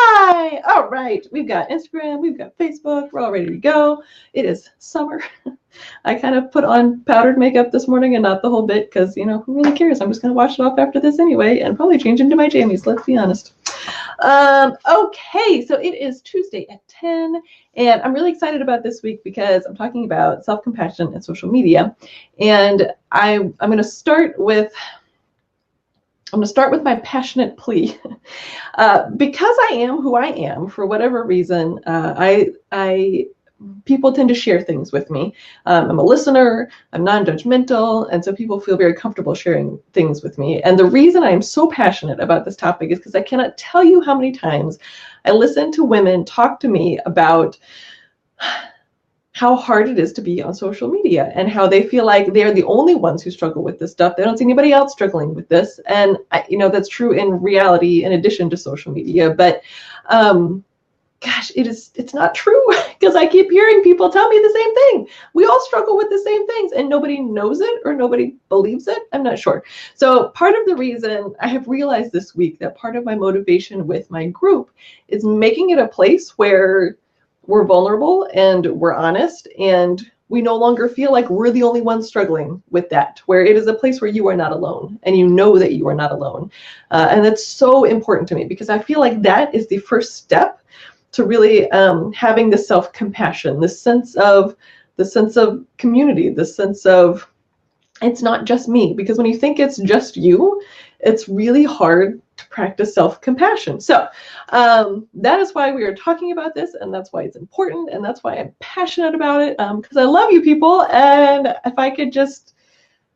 Hi! All right, we've got Instagram, we've got Facebook, we're all ready to go. It is summer. I kind of put on powdered makeup this morning and not the whole bit because, you know, who really cares? I'm just going to wash it off after this anyway and probably change into my jammies, let's be honest. Okay, so it is Tuesday at 10, and I'm really excited about this week because I'm talking about self-compassion and social media. And I'm going to start with my passionate plea. Because I am who I am, for whatever reason, people tend to share things with me. I'm a listener, I'm non-judgmental, and so people feel very comfortable sharing things with me. And the reason I'm so passionate about this topic is because I cannot tell you how many times I listen to women talk to me about how hard it is to be on social media and how they feel like they're the only ones who struggle with this stuff. They don't see anybody else struggling with this. And that's true in reality in addition to social media. But gosh, it's not true because I keep hearing people tell me the same thing. We all struggle with the same things and nobody knows it or nobody believes it. I'm not sure. So part of the reason I have realized this week that part of my motivation with my group is making it a place where we're vulnerable and we're honest and we no longer feel like we're the only ones struggling with that, where it is a place where you are not alone and you know that you are not alone. And that's so important to me because I feel like that is the first step to really having the self-compassion, the sense of community, the sense of it's not just me. Because when you think it's just you, it's really hard to practice self-compassion. So that is why we are talking about this, and that's why it's important, and that's why I'm passionate about it, because I love you people, and if I could just,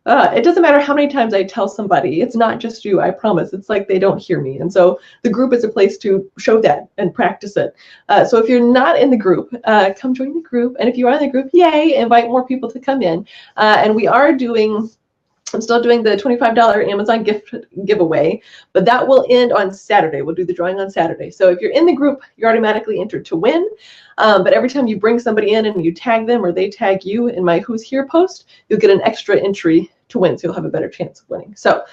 it doesn't matter how many times I tell somebody, it's not just you, I promise. It's like they don't hear me. And so the group is a place to show that and practice it. So if you're not in the group, come join the group. And if you are in the group, yay, invite more people to come in. And I'm still doing the $25 Amazon gift giveaway, but that will end on Saturday. We'll do the drawing on Saturday. So if you're in the group, you're automatically entered to win. But every time you bring somebody in and you tag them or they tag you in my Who's Here post, you'll get an extra entry to win. So you'll have a better chance of winning. So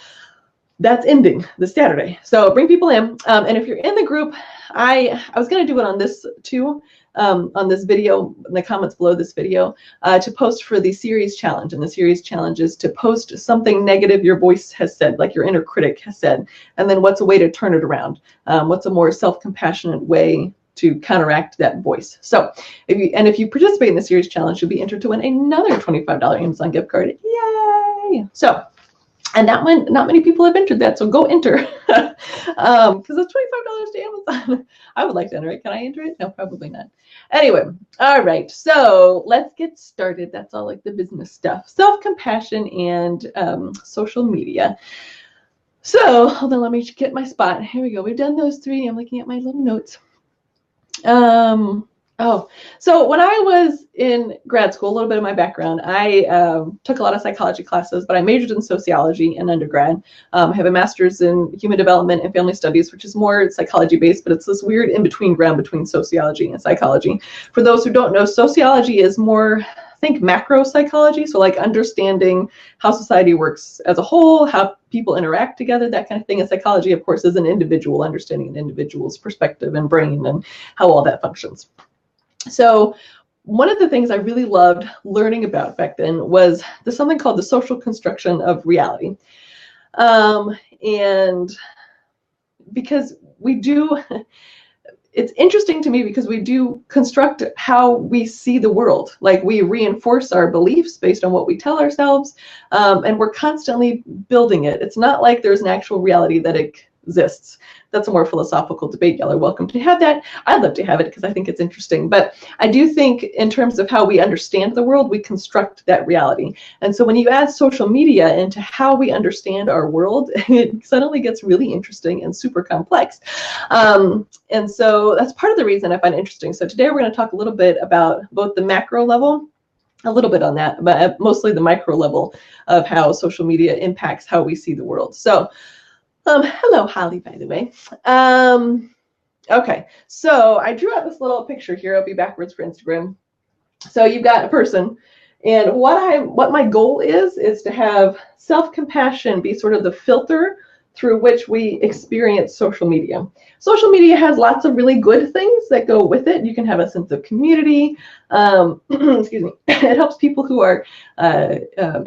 that's ending this Saturday. So bring people in. And if you're in the group, I was going to do it on this too. On this video, in the comments below this video, to post for the series challenge. And the series challenge is to post something negative your voice has said, like your inner critic has said, and then what's a way to turn it around? What's a more self-compassionate way to counteract that voice? So if you participate in the series challenge, you'll be entered to win another $25 Amazon gift card. Yay! So, and that one, not many people have entered that, so go enter. Because it's $25 to Amazon. I would like to enter it. Can I enter it? No, probably not. Anyway, all right, so let's get started. That's all like the business stuff. Self-compassion and social media. So hold on, let me get my spot. Here we go. We've done those three. I'm looking at my little notes. So when I was in grad school, a little bit of my background, I took a lot of psychology classes, but I majored in sociology in undergrad. I have a master's in human development and family studies, which is more psychology based, but it's this weird in-between ground between sociology and psychology. For those who don't know, sociology is more, think macro psychology, so like understanding how society works as a whole, how people interact together, that kind of thing. And psychology, of course, is an individual, understanding an individual's perspective and brain and how all that functions. So one of the things I really loved learning about back then was something called the social construction of reality. And because it's interesting to me because we do construct how we see the world. Like we reinforce our beliefs based on what we tell ourselves, and we're constantly building it. It's not like there's an actual reality that exists. That's a more philosophical debate. Y'all are welcome to have that. I'd love to have it because I think it's interesting. But I do think in terms of how we understand the world, we construct that reality. And so when you add social media into how we understand our world, it suddenly gets really interesting and super complex. And so that's part of the reason I find it interesting. So today we're going to talk a little bit about both the macro level, a little bit on that, but mostly the micro level of how social media impacts how we see the world. So hello, Holly, by the way. Okay, so I drew out this little picture here. I'll be backwards for Instagram. So you've got a person, and what my goal is to have self-compassion be sort of the filter through which we experience social media. Social media has lots of really good things that go with it. You can have a sense of community. Excuse me. It helps people who are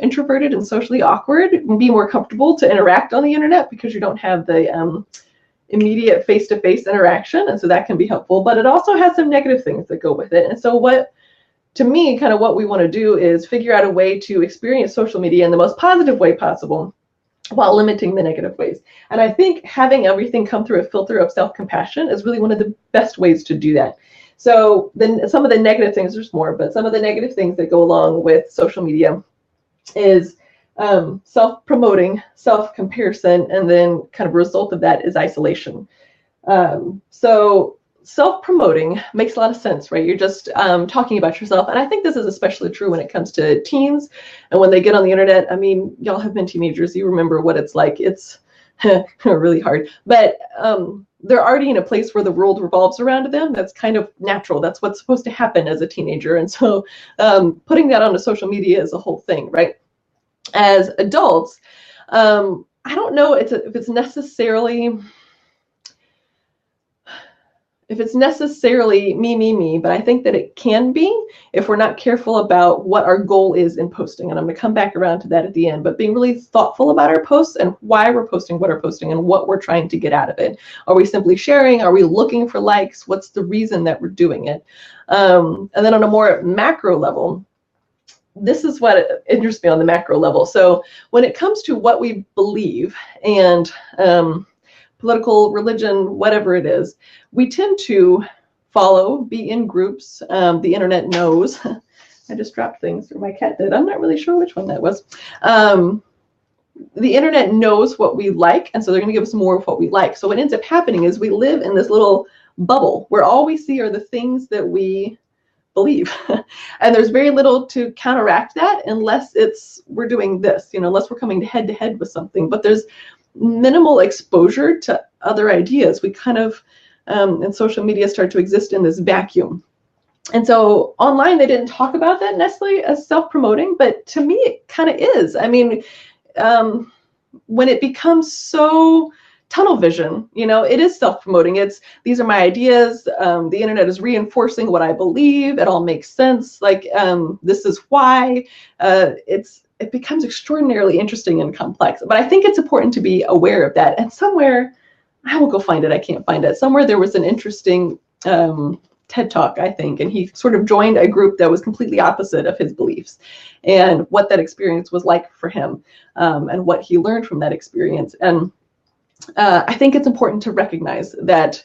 introverted and socially awkward be more comfortable to interact on the internet because you don't have the immediate face-to-face interaction, and so that can be helpful. But it also has some negative things that go with it. And so to me, kind of what we want to do is figure out a way to experience social media in the most positive way possible while limiting the negative ways. And I think having everything come through a filter of self-compassion is really one of the best ways to do that. So then some of the negative things, there's more, but some of the negative things that go along with social media is self-promoting, self-comparison, and then kind of a result of that is isolation. So self-promoting makes a lot of sense, right? You're just talking about yourself. And I think this is especially true when it comes to teens and when they get on the internet. I mean, y'all have been teenagers. You remember what it's like. It's really hard. But they're already in a place where the world revolves around them. That's kind of natural. That's what's supposed to happen as a teenager. And so putting that onto social media is a whole thing, right? As adults, I don't know if it's necessarily me, but I think that it can be if we're not careful about what our goal is in posting. And I'm going to come back around to that at the end, but being really thoughtful about our posts and why we're posting what we're posting and what we're trying to get out of it. Are we simply sharing? Are we looking for likes? What's the reason that we're doing it? And then on a more macro level, this is what interests me on the macro level. So when it comes to what we believe and political, religion, whatever it is, we tend to follow, be in groups. The internet knows. I just dropped things, or my cat did. I'm not really sure which one that was. The internet knows what we like, and so they're going to give us more of what we like. So what ends up happening is we live in this little bubble where all we see are the things that we believe. And there's very little to counteract that unless we're doing this, unless we're coming head to head with something. But there's minimal exposure to other ideas. We kind of, in social media, start to exist in this vacuum. And so online, they didn't talk about that necessarily as self-promoting, but to me, it kind of is. I mean, when it becomes so tunnel vision, it is self-promoting. These are my ideas. The internet is reinforcing what I believe. It all makes sense. Like, this is why. It becomes extraordinarily interesting and complex. But I think it's important to be aware of that. And somewhere, I will go find it. I can't find it. Somewhere there was an interesting TED Talk, I think, and he sort of joined a group that was completely opposite of his beliefs and what that experience was like for him, and what he learned from that experience. And I think it's important to recognize that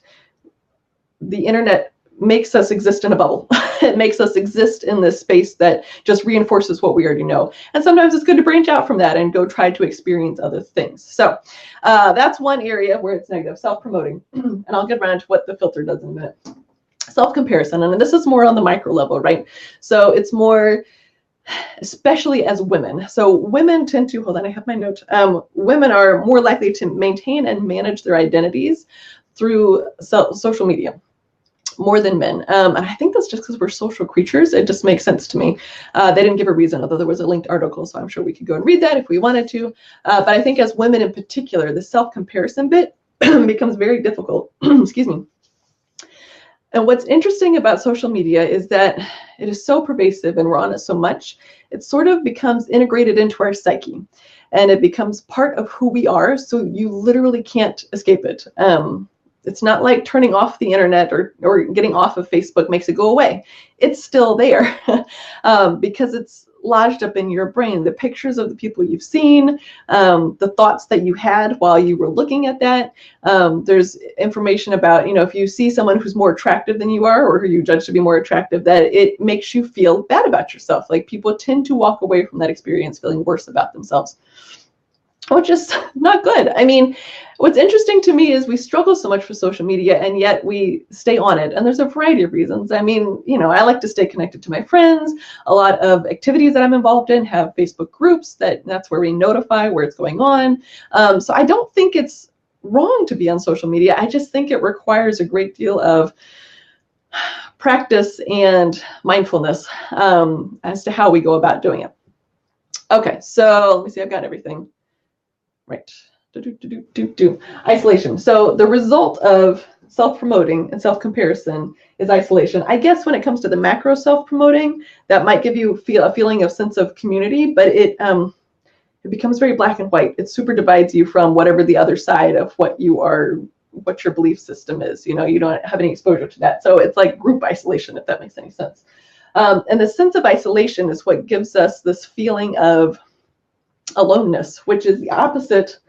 the internet makes us exist in a bubble. It makes us exist in this space that just reinforces what we already know. And sometimes it's good to branch out from that and go try to experience other things. So that's one area where it's negative, self-promoting. And I'll get around to what the filter does in a minute. Self-comparison, and this is more on the micro level, right? So it's more, especially as women. So women tend to, hold on, I have my note. Women are more likely to maintain and manage their identities through social media more than men. And I think that's just because we're social creatures. It just makes sense to me. They didn't give a reason, although there was a linked article, so I'm sure we could go and read that if we wanted to. But I think as women in particular, the self-comparison bit becomes very difficult. Excuse me. And what's interesting about social media is that it is so pervasive and we're on it so much, it sort of becomes integrated into our psyche and it becomes part of who we are. So you literally can't escape it. It's not like turning off the internet or getting off of Facebook makes it go away. It's still there because it's lodged up in your brain. The pictures of the people you've seen, the thoughts that you had while you were looking at that. There's information about, if you see someone who's more attractive than you are or who you judge to be more attractive, that it makes you feel bad about yourself. Like people tend to walk away from that experience feeling worse about themselves, which is not good. I mean, what's interesting to me is we struggle so much with social media and yet we stay on it. And there's a variety of reasons. I mean, I like to stay connected to my friends. A lot of activities that I'm involved in have Facebook groups that's where we notify where it's going on. So I don't think it's wrong to be on social media. I just think it requires a great deal of practice and mindfulness as to how we go about doing it. Okay, so let me see, I've got everything. Right. Isolation. So the result of self-promoting and self-comparison is isolation. I guess when it comes to the macro self-promoting, that might give you a feeling of sense of community, but it becomes very black and white. It super divides you from whatever the other side of what you are, what your belief system is. You know, you don't have any exposure to that. So it's like group isolation, if that makes any sense. And the sense of isolation is what gives us this feeling of aloneness, which is the opposite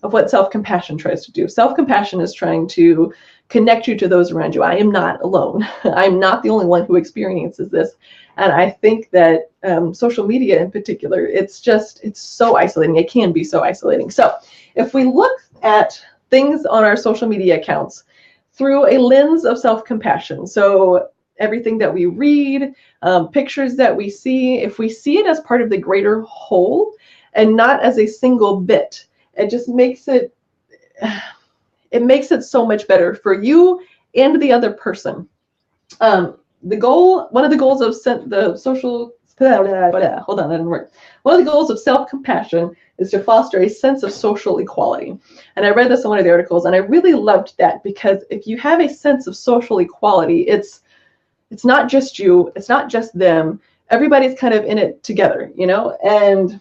of what self-compassion tries to do. Self-compassion is trying to connect you to those around you. I am not alone. I'm not the only one who experiences this. And I think that social media in particular, it's so isolating. It can be so isolating. So if we look at things on our social media accounts through a lens of self-compassion, so everything that we read, pictures that we see, if we see it as part of the greater whole and not as a single bit, it just makes it so much better for you and the other person. One of the goals of One of the goals of self-compassion is to foster a sense of social equality. And I read this in one of the articles, and I really loved that, because if you have a sense of social equality, it's not just you, it's not just them. Everybody's kind of in it together, you know? And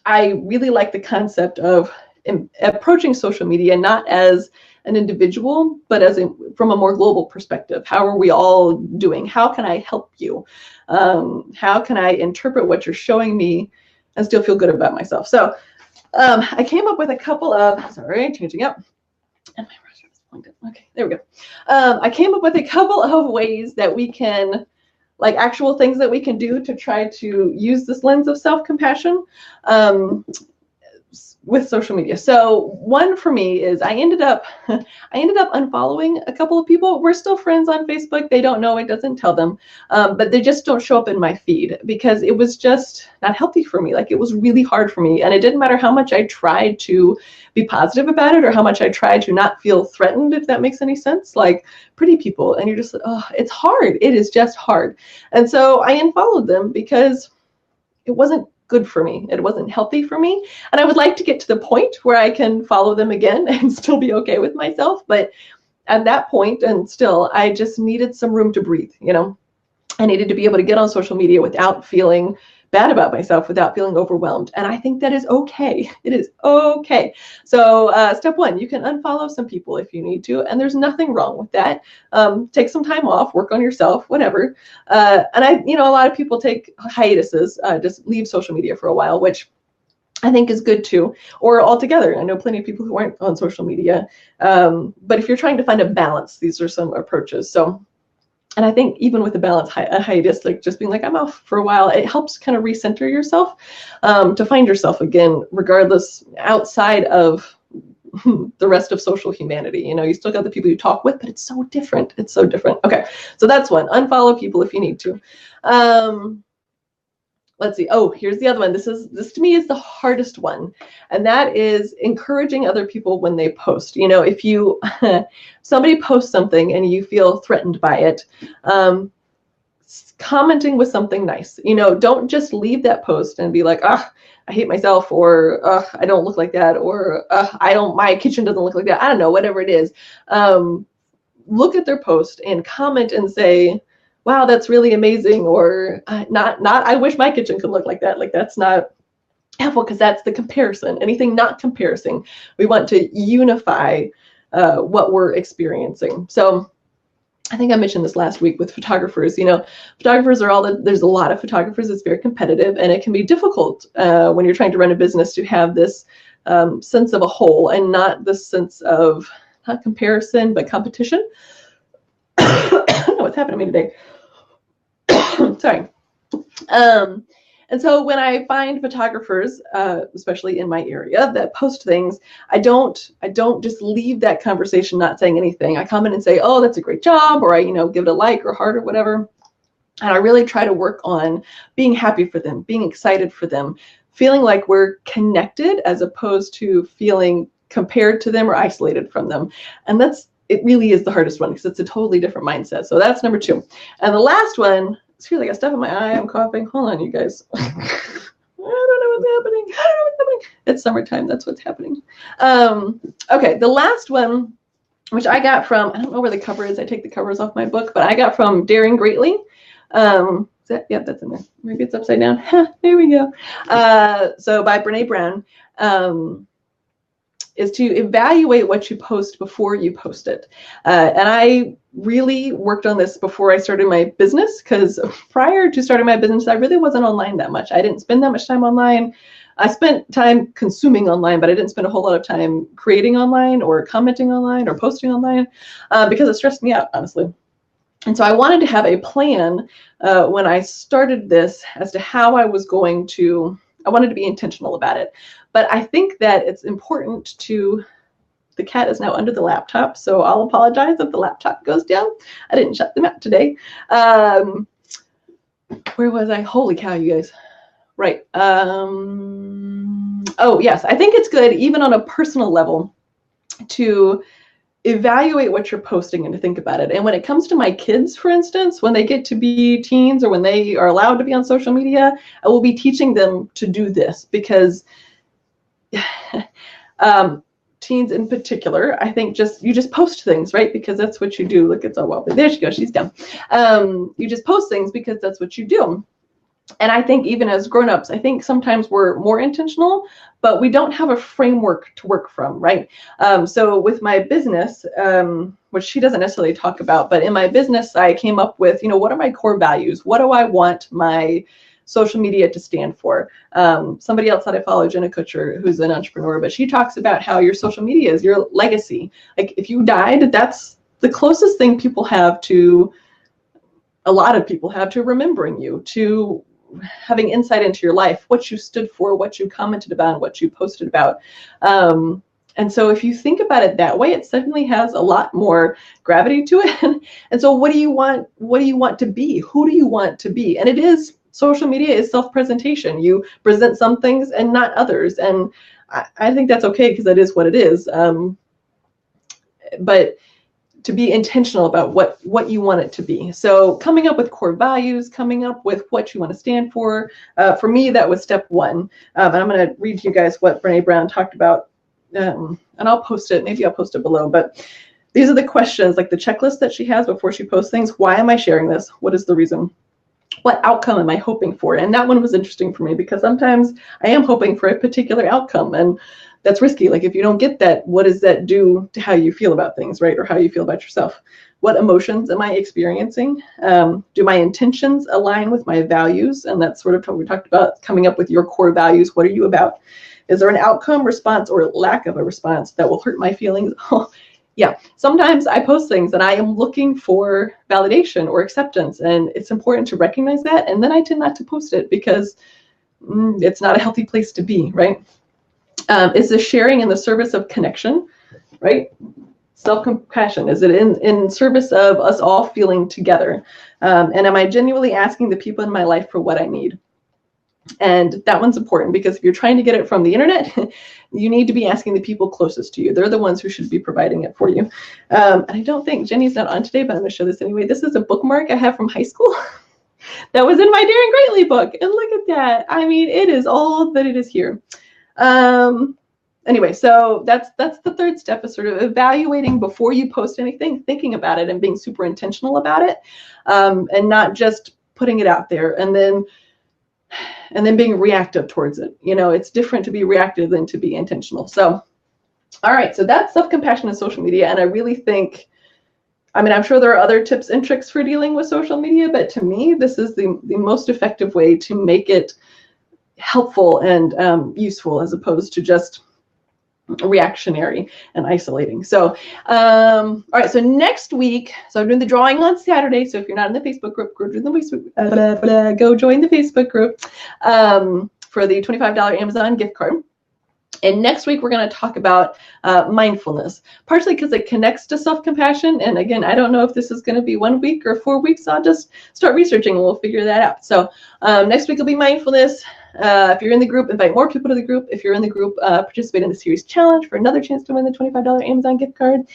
I really like the concept of approaching social media not as an individual, but from a more global perspective. How are we all doing? How can I help you? How can I interpret what you're showing me and still feel good about myself? So I came up with a couple of, changing up. And my brush is pointed. Okay, there we go. I came up with a couple of ways that we can, like actual things that we can do to try to use this lens of self-compassion with social media. So one for me is I ended up unfollowing a couple of people. We're still friends on Facebook. They don't know, it doesn't tell them, but they just don't show up in my feed because it was just not healthy for me. Like, it was really hard for me, and it didn't matter how much I tried to be positive about it or how much I tried to not feel threatened, if that makes any sense. Like pretty people, and you're just like, oh, it's hard. It is just hard. And so I unfollowed them because it wasn't good for me. It wasn't healthy for me. And I would like to get to the point where I can follow them again and still be okay with myself. But at that point, and still, I just needed some room to breathe, you know? I needed to be able to get on social media without feeling bad about myself, without feeling overwhelmed. And I think that is okay. It is okay. So step one, you can unfollow some people if you need to, and there's nothing wrong with that. Take some time off, work on yourself, whatever. And a lot of people take hiatuses, just leave social media for a while, which I think is good too, or altogether. I know plenty of people who aren't on social media. But if you're trying to find a balance, these are some approaches. So, and I think even with a balance, a hiatus, like just being like, I'm off for a while, it helps kind of recenter yourself, to find yourself again, regardless, outside of the rest of social humanity. You know, you still got the people you talk with, but it's so different. It's so different. Okay, so that's one. Unfollow people if you need to. Let's see. Oh, here's the other one. This to me is the hardest one, and that is encouraging other people when they post. You know, if you somebody posts something and you feel threatened by it, commenting with something nice. You know, don't just leave that post and be like, I hate myself, or I don't look like that, or my kitchen doesn't look like that. I don't know, whatever it is. Look at their post and comment and say, wow, that's really amazing, or not, I wish my kitchen could look like that. Like, that's not helpful, because that's the comparison. Anything not comparison, we want to unify what we're experiencing. So I think I mentioned this last week with photographers. You know, photographers there's a lot of photographers. It's very competitive, and it can be difficult when you're trying to run a business to have this sense of a whole and not this sense of not comparison, but competition. I don't know what's happened to me today. Sorry. And so when I find photographers, especially in my area, that post things, I don't just leave that conversation not saying anything. I comment and say, oh, that's a great job, or I, give it a like or heart or whatever. And I really try to work on being happy for them, being excited for them, feeling like we're connected as opposed to feeling compared to them or isolated from them. And it really is the hardest one, because it's a totally different mindset. So that's number 2. And the last one, excuse me, I got stuff in my eye. I'm coughing. Hold on, you guys. I don't know what's happening. It's summertime. That's what's happening. Okay, the last one, which I got from, I don't know where the cover is. I take the covers off my book, but I got from Daring Greatly. Yeah, that's in there. Maybe it's upside down. There we go. So by Brene Brown, is to evaluate what you post before you post it. And I really worked on this before I started my business, because prior to starting my business, I really wasn't online that much. I didn't spend that much time online. I spent time consuming online, but I didn't spend a whole lot of time creating online or commenting online or posting online because it stressed me out, honestly. And so I wanted to have a plan when I started this as to how I was going to, I wanted to be intentional about it. But I think that it's important to, the cat is now under the laptop, so I'll apologize if the laptop goes down. I didn't shut them out today. Where was I? Holy cow, you guys. Right. Oh, yes. I think it's good, even on a personal level, to evaluate what you're posting and to think about it. And when it comes to my kids, for instance, when they get to be teens or when they are allowed to be on social media, I will be teaching them to do this, because teens in particular, I think you just post things, right? Because that's what you do. Look, it's all well, but there she goes, she's down. You just post things because that's what you do. And I think even as grown-ups, I think sometimes we're more intentional, but we don't have a framework to work from, right? So with my business, which she doesn't necessarily talk about, but in my business, I came up with, what are my core values? What do I want my social media to stand for? Somebody else that I follow, Jenna Kutcher, who's an entrepreneur, but she talks about how your social media is your legacy. Like if you died, that's the closest thing people have to, a lot of people have to remembering you, to having insight into your life, what you stood for, what you commented about, what you posted about. And so if you think about it that way, it suddenly has a lot more gravity to it. And so what do you want? What do you want to be? Who do you want to be? And it is, social media is self-presentation. You present some things and not others. And I think that's okay, because that is what it is. But to be intentional about what you want it to be. So coming up with core values, coming up with what you want to stand for. For me, that was step one. And I'm going to read to you guys what Brene Brown talked about. And I'll post it. Maybe I'll post it below. But these are the questions, like the checklist that she has before she posts things. Why am I sharing this? What is the reason? What outcome am I hoping for? And that one was interesting for me, because sometimes I am hoping for a particular outcome, and that's risky. Like if you don't get that, what does that do to how you feel about things, right? Or how you feel about yourself? What emotions am I experiencing? Do my intentions align with my values? And that's sort of what we talked about, coming up with your core values. What are you about? Is there an outcome, response, or lack of a response that will hurt my feelings? Yeah, sometimes I post things and I am looking for validation or acceptance, and it's important to recognize that. And then I tend not to post it, because it's not a healthy place to be, right? Is the sharing in the service of connection, right? Self-compassion, is it in service of us all feeling together? And am I genuinely asking the people in my life for what I need? And that one's important, because if you're trying to get it from the internet, you need to be asking the people closest to you. They're the ones who should be providing it for you. And I don't think Jenny's not on today, but I'm going to show this anyway. This is a bookmark I have from high school that was in my Daring Greatly book. And look at that. I mean, it is all that it is here. Anyway, so that's the third step, is sort of evaluating before you post anything, thinking about it and being super intentional about it, and not just putting it out there and then being reactive towards it. It's different to be reactive than to be intentional. So, all right, so that's self-compassion in social media. And I really think, I'm sure there are other tips and tricks for dealing with social media, but to me, this is the most effective way to make it helpful and useful, as opposed to just reactionary and isolating. So, all right, so next week, so I'm doing the drawing on Saturday. So if you're not in the Facebook group, go join the Facebook group for the $25 Amazon gift card. And next week, we're going to talk about mindfulness, partially because it connects to self-compassion. And again, I don't know if this is going to be 1 week or 4 weeks. So I'll just start researching and we'll figure that out. So next week will be mindfulness. If you're in the group, invite more people to the group. If you're in the group, participate in the series challenge for another chance to win the $25 Amazon gift card. And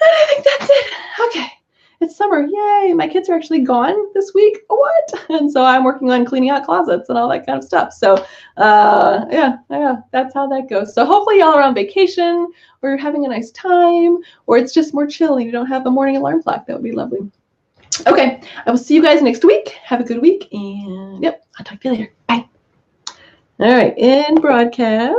I think that's it. Okay. It's summer. Yay. hey, my kids are actually gone this week. What? And so I'm working on cleaning out closets and all that kind of stuff. So yeah, that's how that goes. So hopefully y'all are on vacation, or you're having a nice time, or it's just more chill and you don't have a morning alarm clock. That would be lovely. Okay, I will see you guys next week. Have a good week, and yep, I'll talk to you later. Bye. All right, in broadcast.